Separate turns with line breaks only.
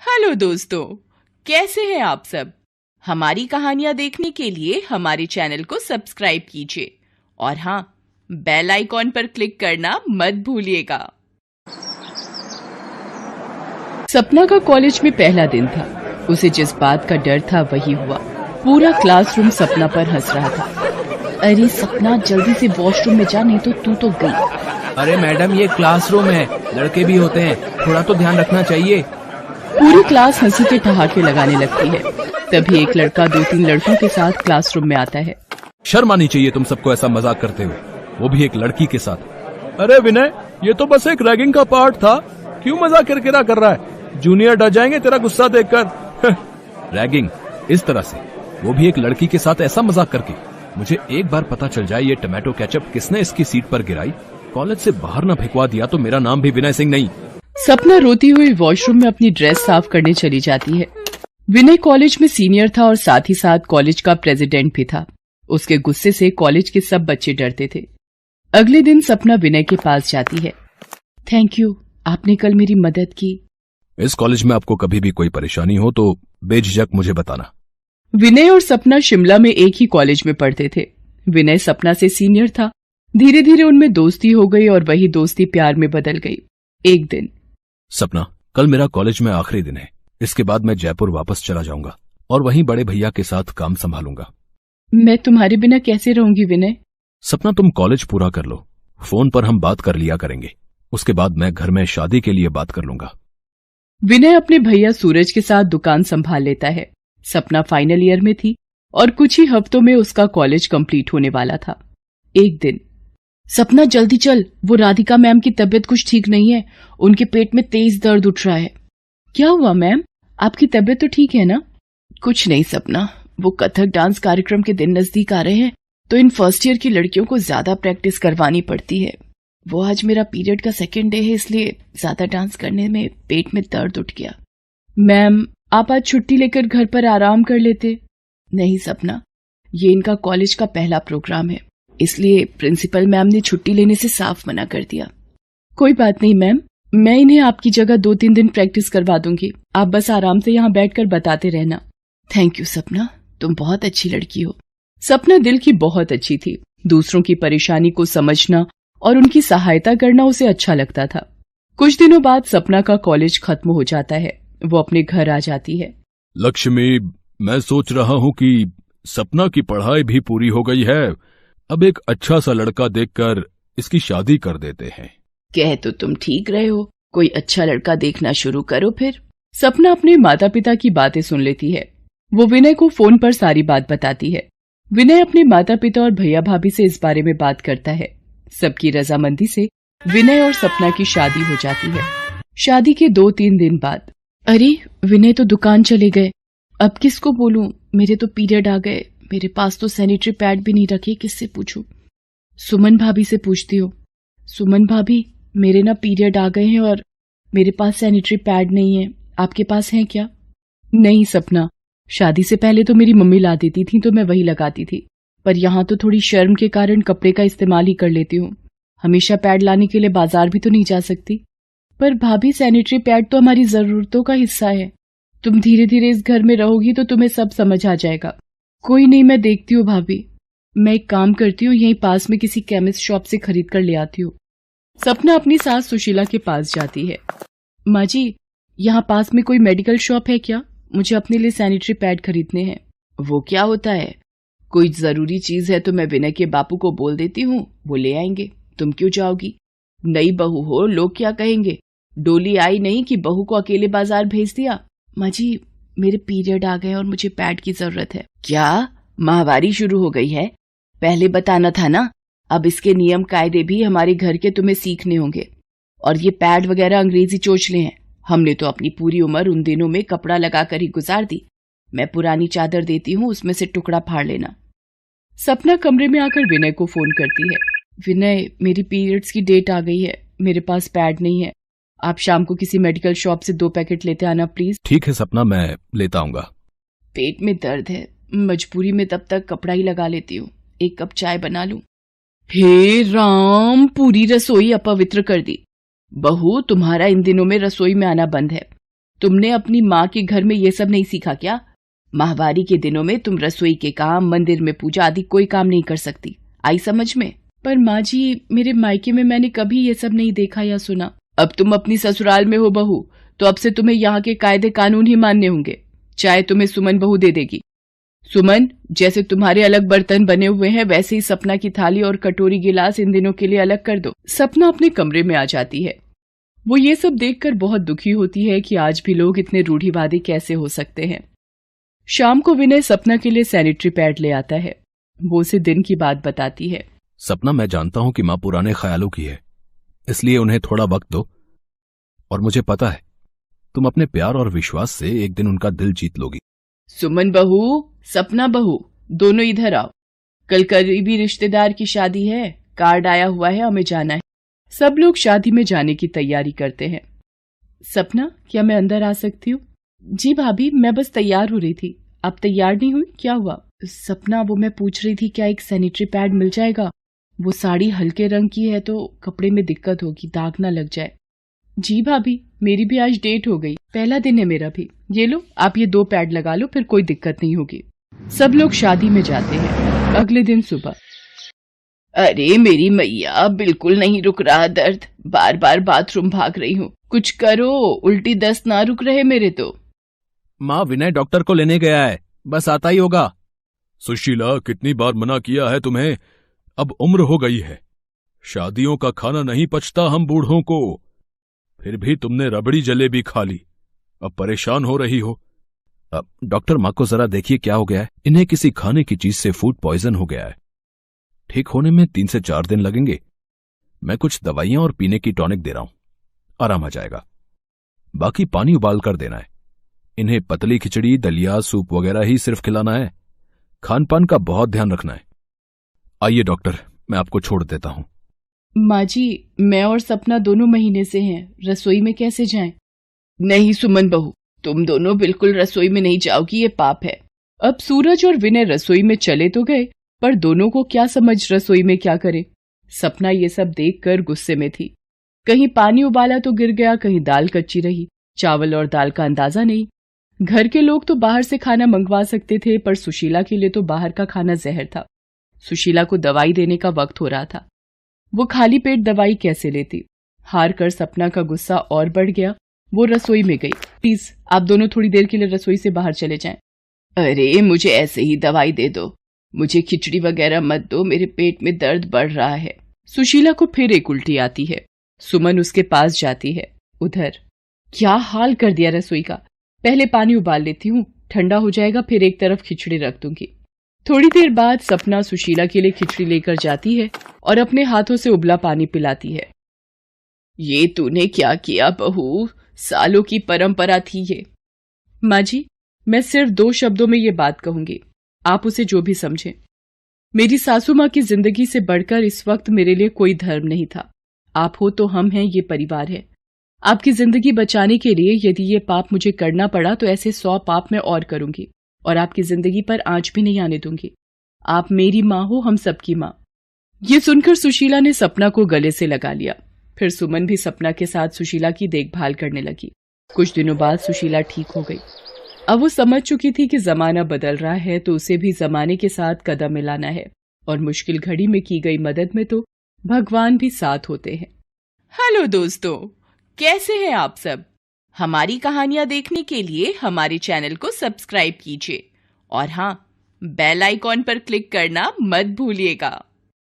Hello दोस्तों, कैसे हैं आप सब। हमारी कहानियां देखने के लिए हमारे चैनल को सब्सक्राइब कीजिए और हाँ, बेल आइकॉन पर क्लिक करना मत भूलिएगा। सपना का कॉलेज में पहला दिन था। उसे जिस बात का डर था वही हुआ। पूरा क्लासरूम सपना पर हंस रहा था। अरे सपना, जल्दी से वॉशरूम में जा, नहीं तो तू तो गई।
अरे मैडम, ये क्लासरूम है, लड़के भी होते हैं, थोड़ा तो ध्यान रखना चाहिए।
पूरी क्लास हंसी के ठहाके लगाने लगती है। तभी एक लड़का 2-3 लड़कों के साथ क्लासरूम में आता है।
शर्म आनी चाहिए तुम सबको ऐसा मजाक करते हुए, वो भी एक लड़की के साथ। अरे विनय, ये तो बस एक रैगिंग का पार्ट था, क्यों मजाक किरकिरा कर रहा है? जूनियर डर जाएंगे तेरा गुस्सा देखकर। रैगिंग इस तरह से, वो भी एक लड़की के साथ ऐसा मजाक करके। मुझे एक बार पता चल जाए ये टमाटो केचप किसने इसकी सीट पर गिराई, कॉलेज से बाहर न फेंकवा दिया तो मेरा नाम भी विनय सिंह नहीं।
सपना रोती हुई वॉशरूम में अपनी ड्रेस साफ करने चली जाती है। विनय कॉलेज में सीनियर था और साथ ही साथ कॉलेज का प्रेसिडेंट भी था। उसके गुस्से से कॉलेज के सब बच्चे डरते थे। अगले दिन सपना विनय के पास जाती है। थैंक यू, आपने कल मेरी मदद की।
इस कॉलेज में आपको कभी भी कोई परेशानी हो तो बेझिझक मुझे बताना।
विनय और सपना शिमला में एक ही कॉलेज में पढ़ते थे। विनय सपना से सीनियर था। धीरे धीरे उनमें दोस्ती हो गई और वही दोस्ती प्यार में बदल गई। एक दिन,
सपना, कल मेरा कॉलेज में आखिरी दिन है, इसके बाद मैं जयपुर वापस चला जाऊंगा और वहीं बड़े भैया के साथ काम संभालूंगा।
मैं तुम्हारे बिना कैसे रहूंगी विनय?
सपना, तुम कॉलेज पूरा कर लो, फोन पर हम बात कर लिया करेंगे, उसके बाद मैं घर में शादी के लिए बात कर लूंगा।
विनय अपने भैया सूरज के साथ दुकान संभाल लेता है। सपना फाइनल ईयर में थी और कुछ ही हफ्तों में उसका कॉलेज कंप्लीट होने वाला था। एक दिन, सपना जल्दी चल, वो राधिका मैम की तबीयत कुछ ठीक नहीं है, उनके पेट में तेज दर्द उठ रहा है। क्या हुआ मैम, आपकी तबीयत तो ठीक है ना? कुछ नहीं सपना, वो कथक डांस कार्यक्रम के दिन नजदीक आ रहे हैं तो इन फर्स्ट ईयर की लड़कियों को ज्यादा प्रैक्टिस करवानी पड़ती है। वो आज मेरा पीरियड का सेकेंड डे है, इसलिए ज्यादा डांस करने में पेट में दर्द उठ गया। मैम, आप आज छुट्टी लेकर घर पर आराम कर लेते। नहीं सपना, ये इनका कॉलेज का पहला प्रोग्राम है, इसलिए प्रिंसिपल मैम ने छुट्टी लेने से साफ मना कर दिया। कोई बात नहीं मैम, मैं इन्हें आपकी जगह 2-3 दिन प्रैक्टिस करवा दूंगी, आप बस आराम से यहाँ बैठकर बताते रहना। थैंक यू सपना, तुम बहुत अच्छी लड़की हो। सपना दिल की बहुत अच्छी थी। दूसरों की परेशानी को समझना और उनकी सहायता करना उसे अच्छा लगता था। कुछ दिनों बाद सपना का कॉलेज खत्म हो जाता है। वो अपने घर आ जाती है।
लक्ष्मी, मैं सोच रहा हूँ कि सपना की पढ़ाई भी पूरी हो गई है, अब एक अच्छा सा लड़का देखकर इसकी शादी कर देते हैं।
कह तो तुम ठीक रहे हो, कोई अच्छा लड़का देखना शुरू करो फिर। सपना अपने माता पिता की बातें सुन लेती है। वो विनय को फोन पर सारी बात बताती है। विनय अपने माता पिता और भैया भाभी से इस बारे में बात करता है। सबकी रजामंदी से विनय और सपना की शादी हो जाती है। शादी के 2-3 दिन बाद, अरे विनय तो दुकान चले गए, अब किसको बोलूं? मेरे तो पीरियड आ गए, मेरे पास तो सैनिटरी पैड भी नहीं रखे, किससे पूछूं? सुमन भाभी से पूछती हूँ। सुमन भाभी, मेरे ना पीरियड आ गए हैं और मेरे पास सैनिटरी पैड नहीं है, आपके पास है क्या? नहीं सपना, शादी से पहले तो मेरी मम्मी ला देती थी तो मैं वही लगाती थी, पर यहाँ तो थोड़ी शर्म के कारण कपड़े का इस्तेमाल ही कर लेती हूँ। हमेशा पैड लाने के लिए बाजार भी तो नहीं जा सकती। पर भाभी, सैनिटरी पैड तो हमारी जरूरतों का हिस्सा है। तुम धीरे धीरे इस घर में रहोगी तो तुम्हें सब समझ आ जाएगा। कोई नहीं, मैं देखती हूँ भाभी। मैं एक काम करती हूँ, यहीं पास में किसी केमिस्ट शॉप से खरीद कर ले आती हूँ। सपना अपनी सास सुशीला के पास जाती है। माँ जी, यहाँ पास में कोई मेडिकल शॉप है क्या? मुझे अपने लिए सैनिटरी पैड खरीदने हैं। वो क्या होता है, कोई जरूरी चीज है तो मैं विनय के बापू को बोल देती हूँ, वो ले आएंगे। तुम क्यों जाओगी? नई बहू हो, लोग क्या कहेंगे? डोली आई नहीं कि बहू को अकेले बाजार भेज दिया। माँ जी, मेरे पीरियड आ गए और मुझे पैड की जरूरत है। क्या माहवारी शुरू हो गई है? पहले बताना था ना। अब इसके नियम कायदे भी हमारे घर के तुम्हें सीखने होंगे। और ये पैड वगैरह अंग्रेजी चोचले हैं। हमने तो अपनी पूरी उम्र उन दिनों में कपड़ा लगाकर ही गुजार दी। मैं पुरानी चादर देती हूँ, उसमें से टुकड़ा फाड़ लेना। सपना कमरे में आकर विनय को फोन करती है। विनय, मेरी पीरियड्स की डेट आ गई है, मेरे पास पैड नहीं है, आप शाम को किसी मेडिकल शॉप से 2 पैकेट लेते आना प्लीज।
ठीक है सपना, मैं लेता आऊंगा।
पेट में दर्द है, मजबूरी में तब तक कपड़ा ही लगा लेती हूँ। 1 कप चाय बना लूं? हे राम, पूरी रसोई अपवित्र कर दी। बहू, तुम्हारा इन दिनों में रसोई में आना बंद है। तुमने अपनी माँ के घर में ये सब नहीं सीखा क्या? माहवारी के दिनों में तुम रसोई के काम, मंदिर में पूजा आदि कोई काम नहीं कर सकती, आई समझ में? पर माँ जी, मेरे मायके में मैंने कभी ये सब नहीं देखा या सुना। अब तुम अपनी ससुराल में हो बहू, तो अब से तुम्हें यहाँ के कायदे कानून ही मानने होंगे। चाय तुम्हें सुमन बहू दे देगी। सुमन, जैसे तुम्हारे अलग बर्तन बने हुए हैं वैसे ही सपना की थाली और कटोरी गिलास इन दिनों के लिए अलग कर दो। सपना अपने कमरे में आ जाती है। वो ये सब देखकर बहुत दुखी होती है कि आज भी लोग इतने रूढ़िवादी कैसे हो सकते हैं। शाम को विनय सपना के लिए सैनिटरी पैड ले आता है। वो उसे दिन की बात बताती है।
सपना, मैं जानता हूं कि माँ पुराने ख्यालों की है, इसलिए उन्हें थोड़ा वक्त दो, और मुझे पता है तुम अपने प्यार और विश्वास से एक दिन उनका दिल जीत लोगी।
सुमन बहू, सपना बहू, दोनों इधर आओ। कल करीबी रिश्तेदार की शादी है, कार्ड आया हुआ है, हमें जाना है। सब लोग शादी में जाने की तैयारी करते हैं। सपना, क्या मैं अंदर आ सकती हूँ? जी भाभी, मैं बस तैयार हो रही थी। आप तैयार नहीं हुई? क्या हुआ? सपना, वो मैं पूछ रही थी क्या एक सैनिटरी पैड मिल जाएगा? वो साड़ी हल्के रंग की है तो कपड़े में दिक्कत होगी, दाग ना लग जाए। जी भाभी, मेरी भी आज डेट हो गई, पहला दिन है मेरा भी। ये लो, आप ये 2 पैड लगा लो, फिर कोई दिक्कत नहीं होगी। सब लोग शादी में जाते हैं। अगले दिन सुबह। अरे मेरी मैया, बिल्कुल नहीं रुक रहा दर्द, बार बार बाथरूम भाग रही हूँ, कुछ करो, उल्टी दस्त ना रुक रहे मेरे तो।
माँ, विनय डॉक्टर को लेने गया है, बस आता ही होगा। सुशीला, कितनी बार मना किया है तुम्हें, अब उम्र हो गई है, शादियों का खाना नहीं पचता हम बूढ़ों को। फिर भी तुमने रबड़ी जलेबी खा ली, अब परेशान हो रही हो। अब डॉक्टर, माँ को जरा देखिए क्या हो गया है। इन्हें किसी खाने की चीज से फूड पॉइजन हो गया है। ठीक होने में 3 से 4 दिन लगेंगे। मैं कुछ दवाइयां और पीने की टॉनिक दे रहा हूं, आराम आ जाएगा। बाकी पानी उबाल कर देना है। इन्हें पतली खिचड़ी, दलिया, सूप वगैरह ही सिर्फ खिलाना है। खान पान का बहुत ध्यान रखना है। आइए डॉक्टर, मैं आपको छोड़ देता हूं।
माँ जी, मैं और सपना दोनों महीने से हैं, रसोई में कैसे जाएं? नहीं सुमन बहू, तुम दोनों बिल्कुल रसोई में नहीं जाओगी, ये पाप है। अब सूरज और विनय रसोई में चले तो गए, पर दोनों को क्या समझ रसोई में क्या करे। सपना ये सब देखकर गुस्से में थी। कहीं पानी उबाला तो गिर गया, कहीं दाल कच्ची रही, चावल और दाल का अंदाजा नहीं। घर के लोग तो बाहर से खाना मंगवा सकते थे, पर सुशीला के लिए तो बाहर का खाना जहर था। सुशीला को दवाई देने का वक्त हो रहा था। वो खाली पेट दवाई कैसे लेती? हार कर सपना का गुस्सा और बढ़ गया। वो रसोई में गई। प्लीज आप दोनों थोड़ी देर के लिए रसोई से बाहर चले जाएं। अरे मुझे ऐसे ही दवाई दे दो, मुझे खिचड़ी वगैरह मत दो, मेरे पेट में दर्द बढ़ रहा है। सुशीला को फिर एक उल्टी आती है। सुमन उसके पास जाती है। उधर क्या हाल कर दिया रसोई का। पहले पानी उबाल लेती हूँ, ठंडा हो जाएगा, फिर एक तरफ खिचड़ी रख दूंगी। थोड़ी देर बाद सपना सुशीला के लिए खिचड़ी लेकर जाती है और अपने हाथों से उबला पानी पिलाती है। ये तूने क्या किया बहू, सालों की परंपरा थी ये। माँ जी, मैं सिर्फ 2 शब्दों में ये बात कहूंगी, आप उसे जो भी समझें। मेरी सासू माँ की जिंदगी से बढ़कर इस वक्त मेरे लिए कोई धर्म नहीं था। आप हो तो हम हैं, ये परिवार है। आपकी जिंदगी बचाने के लिए यदि ये पाप मुझे करना पड़ा तो ऐसे 100 पाप मैं और करूंगी, और आपकी जिंदगी पर आंच भी नहीं आने दूंगी। आप मेरी माँ हो, हम सबकी माँ। ये सुनकर सुशीला ने सपना को गले से लगा लिया। फिर सुमन भी सपना के साथ सुशीला की देखभाल करने लगी। कुछ दिनों बाद सुशीला ठीक हो गई। अब वो समझ चुकी थी कि जमाना बदल रहा है तो उसे भी जमाने के साथ कदम मिलाना है, और मुश्किल घड़ी में की गई मदद में तो भगवान भी साथ होते हैं। हेलो दोस्तों, कैसे हैं आप सब? हमारी कहानियां देखने के लिए हमारे चैनल को सब्सक्राइब कीजिए, और हाँ, बेल आइकॉन पर क्लिक करना मत भूलिएगा।